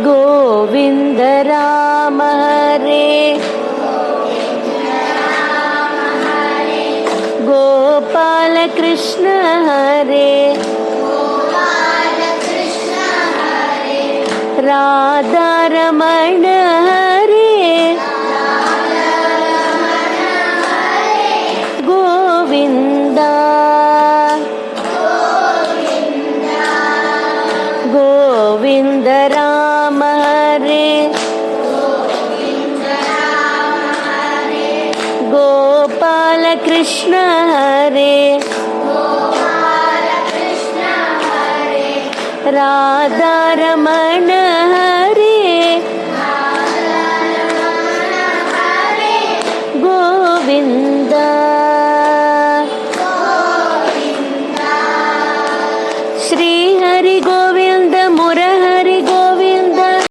Govind Ram Hare Gopal Krishna Hare Radha Raman Hare Govinda Govind Ram Hare Gopal Krishna Hare Radha Raman